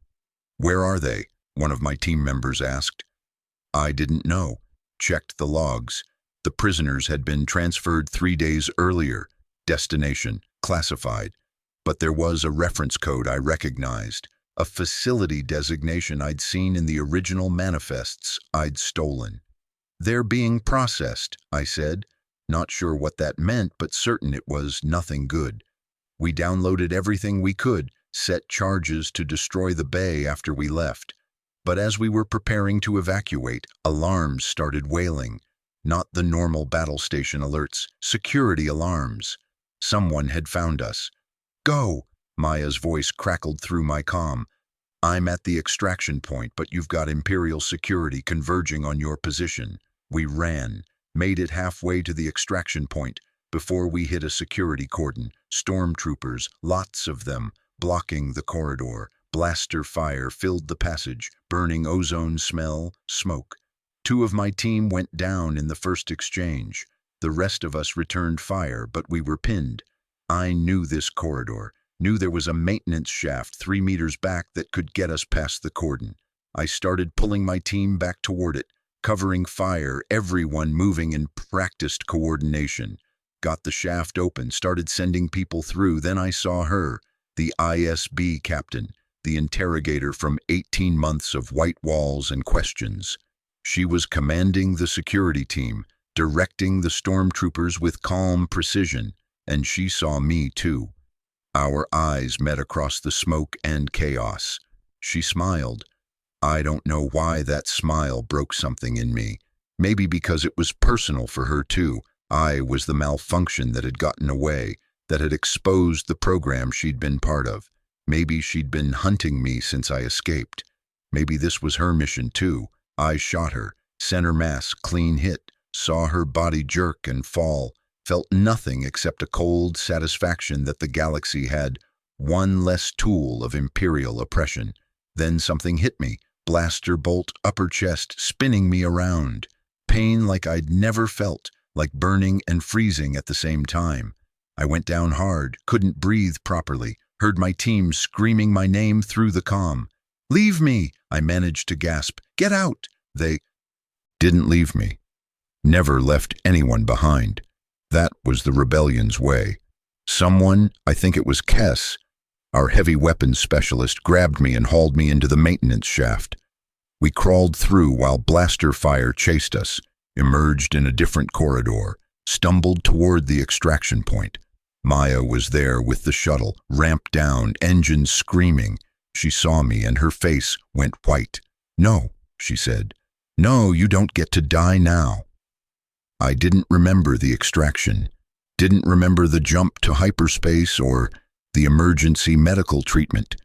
"Where are they?" one of my team members asked. I didn't know. Checked the logs. The prisoners had been transferred 3 days earlier. Destination, classified. But there was a reference code I recognized, a facility designation I'd seen in the original manifests I'd stolen. "They're being processed," I said. Not sure what that meant, but certain it was nothing good. We downloaded everything we could, set charges to destroy the bay after we left. But as we were preparing to evacuate, alarms started wailing. Not the normal battle station alerts, security alarms. Someone had found us. "Go!" Maya's voice crackled through my comm. "I'm at the extraction point, but you've got Imperial security converging on your position." We ran, made it halfway to the extraction point before we hit a security cordon. Stormtroopers, lots of them, blocking the corridor. Blaster fire filled the passage, burning ozone smell, smoke. 2 of my team went down in the first exchange. The rest of us returned fire, but we were pinned. I knew this corridor, knew there was a maintenance shaft 3 meters back that could get us past the cordon. I started pulling my team back toward it, covering fire, everyone moving in practiced coordination. Got the shaft open, started sending people through. Then I saw her, the ISB captain, the interrogator from 18 months of white walls and questions. She was commanding the security team, directing the stormtroopers with calm precision, and she saw me too. Our eyes met across the smoke and chaos. She smiled. I don't know why that smile broke something in me. Maybe because it was personal for her too. I was the malfunction that had gotten away, that had exposed the program she'd been part of. Maybe she'd been hunting me since I escaped. Maybe this was her mission too. I shot her, center mass, clean hit, saw her body jerk and fall, felt nothing except a cold satisfaction that the galaxy had one less tool of imperial oppression. Then something hit me, blaster bolt, upper chest, spinning me around. Pain like I'd never felt, like burning and freezing at the same time. I went down hard, couldn't breathe properly, heard my team screaming my name through the comm. "Leave me!" I managed to gasp. "Get out!" They didn't leave me. Never left anyone behind. That was the rebellion's way. Someone, I think it was Kess, our heavy weapons specialist, grabbed me and hauled me into the maintenance shaft. We crawled through while blaster fire chased us, emerged in a different corridor, stumbled toward the extraction point. Maya was there with the shuttle, ramped down, engines screaming. She saw me and her face went white. "No," she said. "No, you don't get to die now." I didn't remember the extraction, didn't remember the jump to hyperspace or the emergency medical treatment.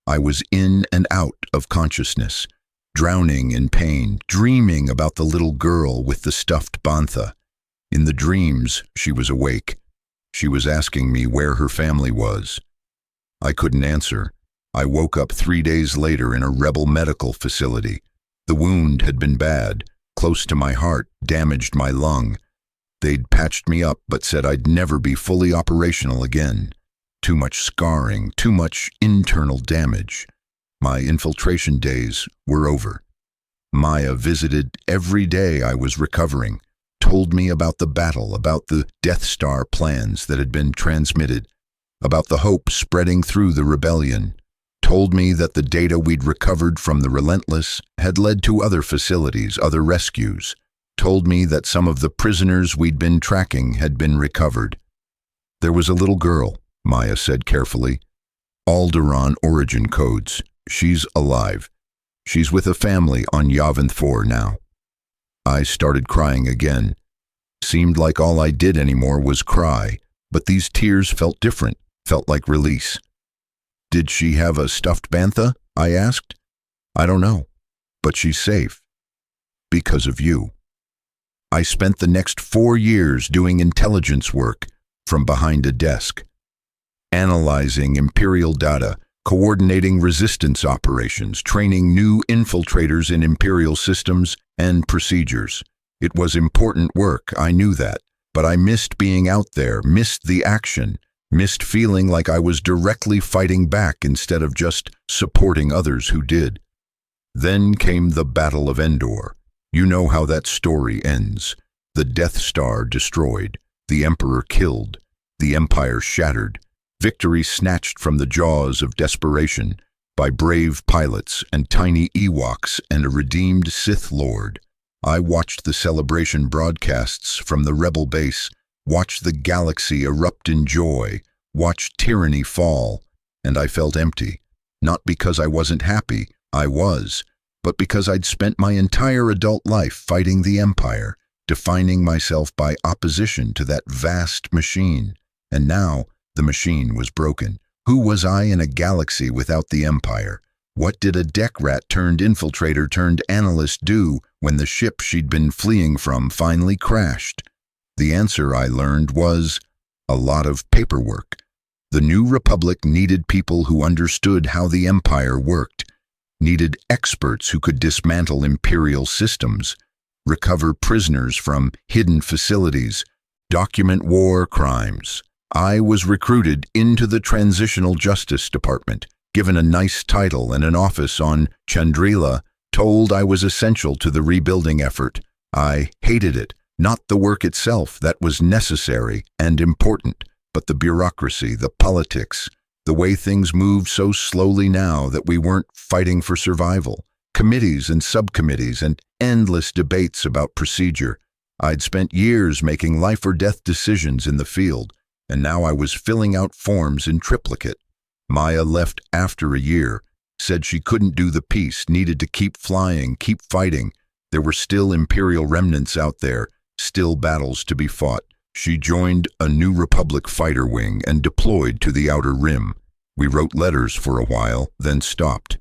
I was in and out of consciousness, drowning in pain, dreaming about the little girl with the stuffed bantha. In the dreams, she was awake. She was asking me where her family was. I couldn't answer. I woke up 3 days later in a rebel medical facility. The wound had been bad, close to my heart, damaged my lung. They'd patched me up but said I'd never be fully operational again. Too much scarring, too much internal damage. My infiltration days were over. Maya visited every day I was recovering, told me about the battle, about the Death Star plans that had been transmitted, about the hope spreading through the rebellion, told me that the data we'd recovered from the Relentless had led to other facilities, other rescues, told me that some of the prisoners we'd been tracking had been recovered. "There was a little girl," Maya said carefully. "Alderaan origin codes. She's alive. She's with a family on Yavin 4 now." I started crying again. Seemed like all I did anymore was cry, but these tears felt different, felt like release. "Did she have a stuffed bantha?" I asked. "I don't know, but she's safe. Because of you." I spent the next 4 years doing intelligence work from behind a desk, analyzing Imperial data, coordinating resistance operations, training new infiltrators in Imperial systems and procedures. It was important work, I knew that, but I missed being out there, missed the action, missed feeling like I was directly fighting back instead of just supporting others who did. Then came the Battle of Endor. You know how that story ends. The Death Star destroyed, the Emperor killed, the Empire shattered, victory snatched from the jaws of desperation by brave pilots and tiny Ewoks and a redeemed Sith Lord. I watched the celebration broadcasts from the rebel base, watched the galaxy erupt in joy, watched tyranny fall, and I felt empty. Not because I wasn't happy, I was, but because I'd spent my entire adult life fighting the Empire, defining myself by opposition to that vast machine. And now, the machine was broken. Who was I in a galaxy without the Empire? What did a deck rat turned infiltrator turned analyst do when the ship she'd been fleeing from finally crashed? The answer, I learned, was a lot of paperwork. The New Republic needed people who understood how the Empire worked, needed experts who could dismantle Imperial systems, recover prisoners from hidden facilities, document war crimes. I was recruited into the Transitional Justice Department, given a nice title and an office on Chandrila, told I was essential to the rebuilding effort. I hated it, not the work itself that was necessary and important, but the bureaucracy, the politics, the way things moved so slowly now that we weren't fighting for survival, committees and subcommittees and endless debates about procedure. I'd spent years making life or death decisions in the field, and now I was filling out forms in triplicate. Maya left after a year, said she couldn't do the peace, needed to keep flying, keep fighting. There were still Imperial remnants out there, still battles to be fought. She joined a New Republic fighter wing and deployed to the Outer Rim. We wrote letters for a while, then stopped.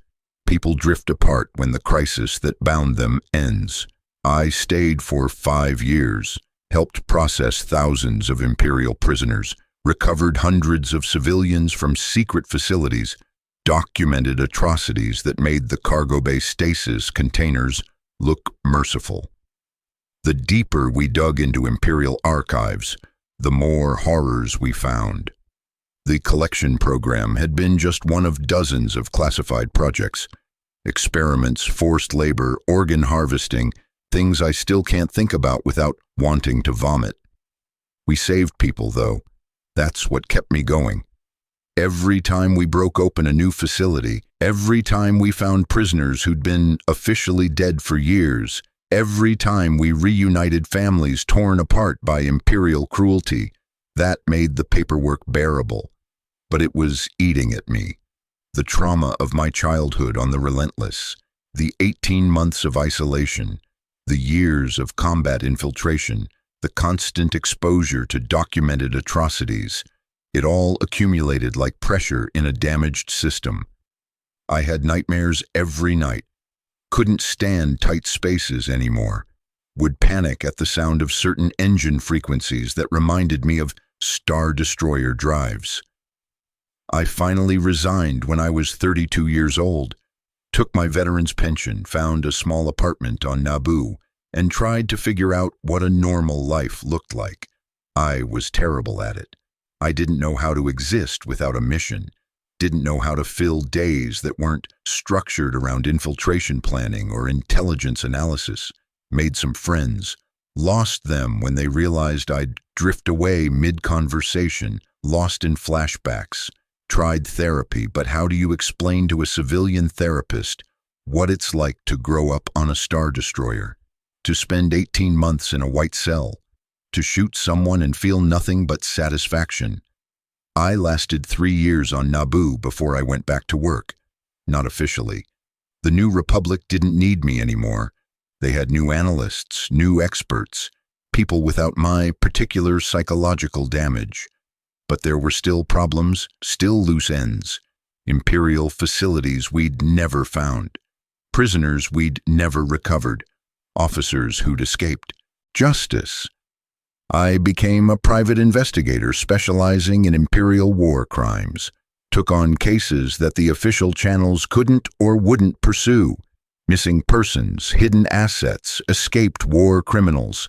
People drift apart when the crisis that bound them ends. I stayed for 5 years, helped process thousands of Imperial prisoners, recovered hundreds of civilians from secret facilities, documented atrocities that made the cargo bay stasis containers look merciful. The deeper we dug into Imperial archives, the more horrors we found. The collection program had been just one of dozens of classified projects. Experiments, forced labor, organ harvesting, things I still can't think about without wanting to vomit. We saved people, though. That's what kept me going. Every time we broke open a new facility, every time we found prisoners who'd been officially dead for years, every time we reunited families torn apart by Imperial cruelty, that made the paperwork bearable. But it was eating at me. The trauma of my childhood on the Relentless, the 18 months of isolation, the years of combat infiltration, the constant exposure to documented atrocities, it all accumulated like pressure in a damaged system. I had nightmares every night, couldn't stand tight spaces anymore, would panic at the sound of certain engine frequencies that reminded me of Star Destroyer drives. I finally resigned when I was 32 years old, took my veteran's pension, found a small apartment on Naboo, and tried to figure out what a normal life looked like. I was terrible at it. I didn't know how to exist without a mission, didn't know how to fill days that weren't structured around infiltration planning or intelligence analysis. Made some friends, lost them when they realized I'd drift away mid-conversation, lost in flashbacks. Tried therapy, but how do you explain to a civilian therapist what it's like to grow up on a Star Destroyer, to spend 18 months in a white cell, to shoot someone and feel nothing but satisfaction? I lasted 3 years on Naboo before I went back to work. Not officially. The New Republic didn't need me anymore. They had new analysts, new experts, people without my particular psychological damage. But there were still problems, still loose ends. Imperial facilities we'd never found. Prisoners we'd never recovered. Officers who'd escaped. Justice. I became a private investigator specializing in Imperial war crimes. Took on cases that the official channels couldn't or wouldn't pursue. Missing persons, hidden assets, escaped war criminals.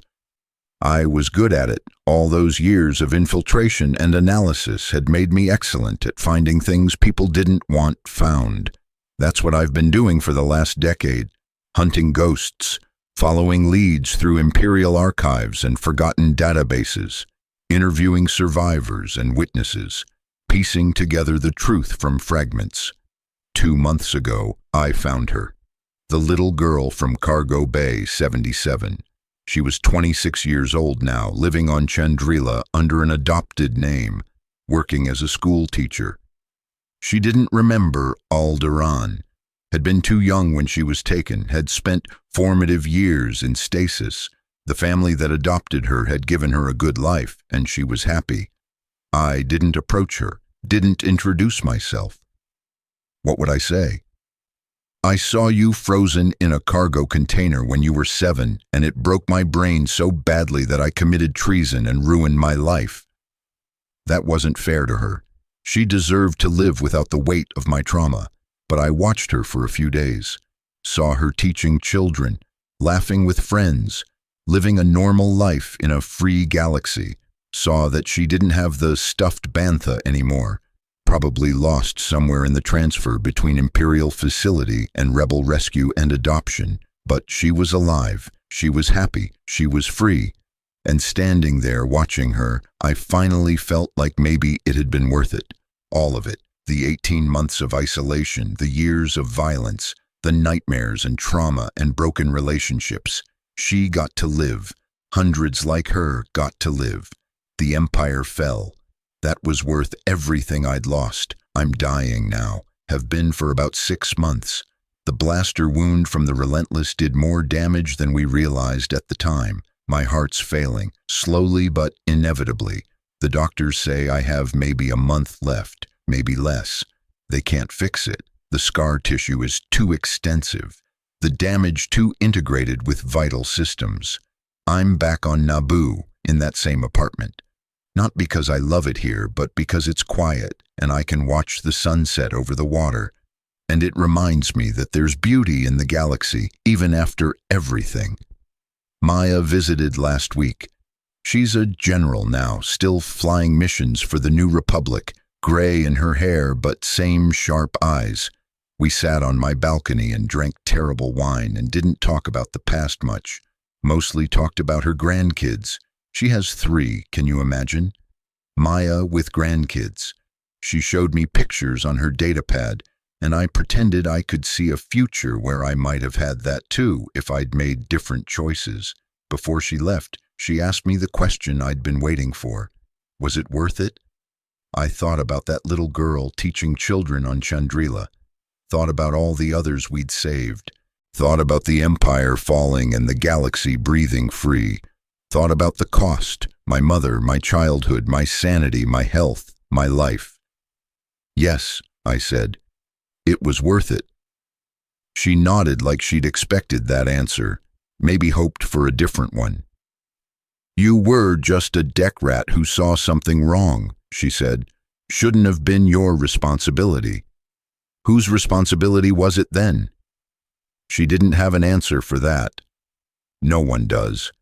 I was good at it. All those years of infiltration and analysis had made me excellent at finding things people didn't want found. That's what I've been doing for the last decade. Hunting ghosts, following leads through Imperial archives and forgotten databases, interviewing survivors and witnesses, piecing together the truth from fragments. 2 months ago, I found her. The little girl from Cargo Bay 77. She was 26 years old now, living on Chandrila under an adopted name, working as a school teacher. She didn't remember Alderaan, had been too young when she was taken, had spent formative years in stasis. The family that adopted her had given her a good life, and she was happy. I didn't approach her, didn't introduce myself. What would I say? I saw you frozen in a cargo container when you were 7, and it broke my brain so badly that I committed treason and ruined my life. That wasn't fair to her. She deserved to live without the weight of my trauma, but I watched her for a few days, saw her teaching children, laughing with friends, living a normal life in a free galaxy, saw that she didn't have the stuffed bantha anymore, probably lost somewhere in the transfer between Imperial facility and Rebel rescue and adoption, but she was alive, she was happy, she was free. And standing there watching her, I finally felt like maybe it had been worth it. All of it. The 18 months of isolation, the years of violence, the nightmares and trauma and broken relationships. She got to live. Hundreds like her got to live. The Empire fell. That was worth everything I'd lost. I'm dying now, Have been for about 6 months. The blaster wound from the Relentless did more damage than we realized at the time. My heart's failing, slowly but inevitably. The doctors say I have maybe a month left, maybe less. They can't fix it. The scar tissue is too extensive. The damage too integrated with vital systems. I'm back on Naboo, in that same apartment. Not because I love it here, but because it's quiet and I can watch the sunset over the water. And it reminds me that there's beauty in the galaxy, even after everything. Maya visited last week. She's a general now, still flying missions for the New Republic, gray in her hair but same sharp eyes. We sat on my balcony and drank terrible wine and didn't talk about the past much. Mostly talked about her grandkids. She has 3, can you imagine? Maya with grandkids. She showed me pictures on her datapad, and I pretended I could see a future where I might have had that too if I'd made different choices. Before she left, she asked me the question I'd been waiting for. Was it worth it? I thought about that little girl teaching children on Chandrila. Thought about all the others we'd saved. Thought about the Empire falling and the galaxy breathing free. Thought about the cost, my mother, my childhood, my sanity, my health, my life. Yes, I said. It was worth it. She nodded like she'd expected that answer, maybe hoped for a different one. You were just a deck rat who saw something wrong, she said. Shouldn't have been your responsibility. Whose responsibility was it then? She didn't have an answer for that. No one does.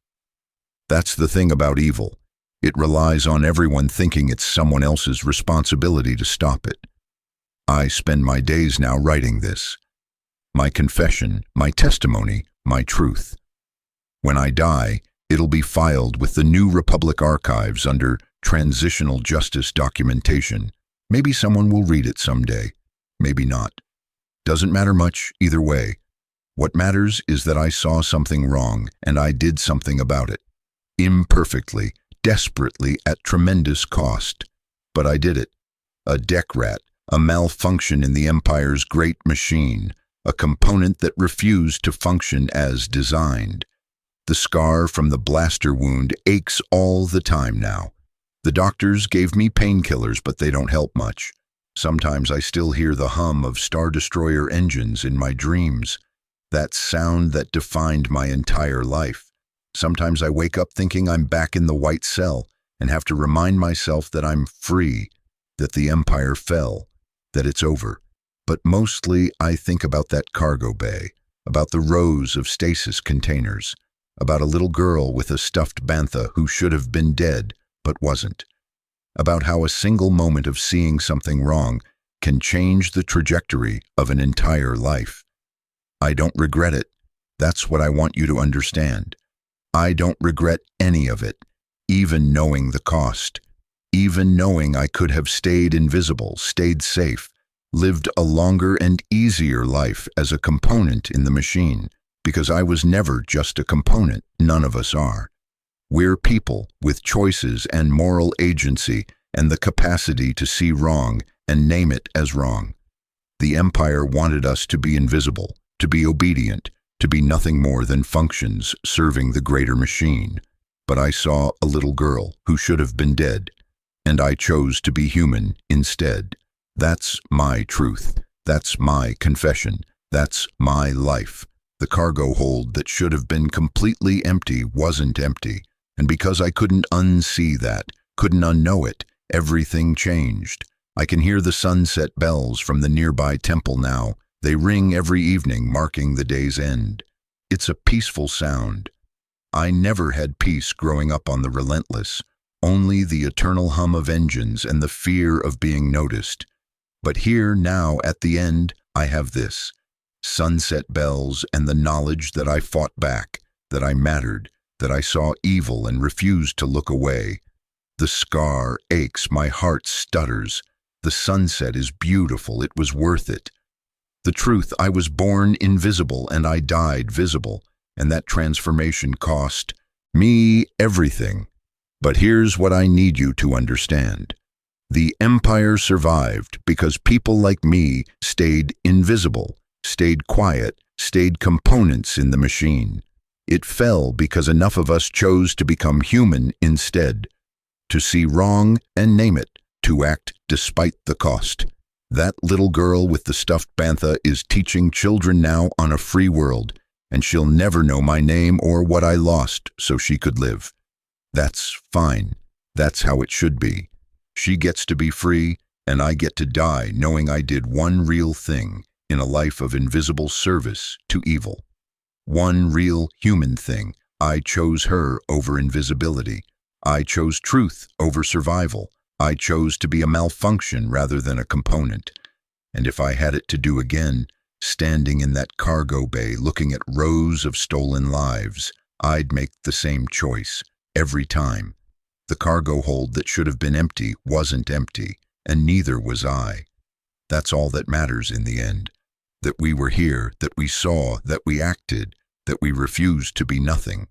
That's the thing about evil. It relies on everyone thinking it's someone else's responsibility to stop it. I spend my days now writing this. My confession, my testimony, my truth. When I die, it'll be filed with the New Republic archives under Transitional Justice Documentation. Maybe someone will read it someday. Maybe not. Doesn't matter much either way. What matters is that I saw something wrong and I did something about it. Imperfectly, desperately, at tremendous cost. But I did it. A deck rat, a malfunction in the Empire's great machine, a component that refused to function as designed. The scar from the blaster wound aches all the time now. The doctors gave me painkillers, but they don't help much. Sometimes I still hear the hum of Star Destroyer engines in my dreams, that sound that defined my entire life. Sometimes I wake up thinking I'm back in the white cell and have to remind myself that I'm free, that the Empire fell, that it's over. But mostly I think about that cargo bay, about the rows of stasis containers, about a little girl with a stuffed bantha who should have been dead but wasn't, about how a single moment of seeing something wrong can change the trajectory of an entire life. I don't regret it. That's what I want you to understand. I don't regret any of it, even knowing the cost, even knowing I could have stayed invisible, stayed safe, lived a longer and easier life as a component in the machine, because I was never just a component. None of us are. We're people with choices and moral agency and the capacity to see wrong and name it as wrong. The Empire wanted us to be invisible, to be obedient, to be nothing more than functions serving the greater machine. But I saw a little girl who should have been dead, and I chose to be human instead. That's my truth. That's my confession. That's my life. The cargo hold that should have been completely empty wasn't empty, and because I couldn't unsee that, couldn't unknow it, everything changed. I can hear the sunset bells from the nearby temple now. They ring every evening, marking the day's end. It's a peaceful sound. I never had peace growing up on the Relentless, only the eternal hum of engines and the fear of being noticed. But here now at the end, I have this. Sunset bells and the knowledge that I fought back, that I mattered, that I saw evil and refused to look away. The scar aches, my heart stutters. The sunset is beautiful, it was worth it. The truth, I was born invisible and I died visible, and that transformation cost me everything. But here's what I need you to understand. The Empire survived because people like me stayed invisible, stayed quiet, stayed components in the machine. It fell because enough of us chose to become human instead, to see wrong and name it, to act despite the cost. That little girl with the stuffed bantha is teaching children now on a free world, and she'll never know my name or what I lost so she could live. That's fine. That's how it should be. She gets to be free, and I get to die knowing I did one real thing in a life of invisible service to evil. One real human thing. I chose her over invisibility. I chose truth over survival. I chose to be a malfunction rather than a component. And if I had it to do again, standing in that cargo bay looking at rows of stolen lives, I'd make the same choice every time. The cargo hold that should have been empty wasn't empty, and neither was I. That's all that matters in the end. That we were here, that we saw, that we acted, that we refused to be nothing.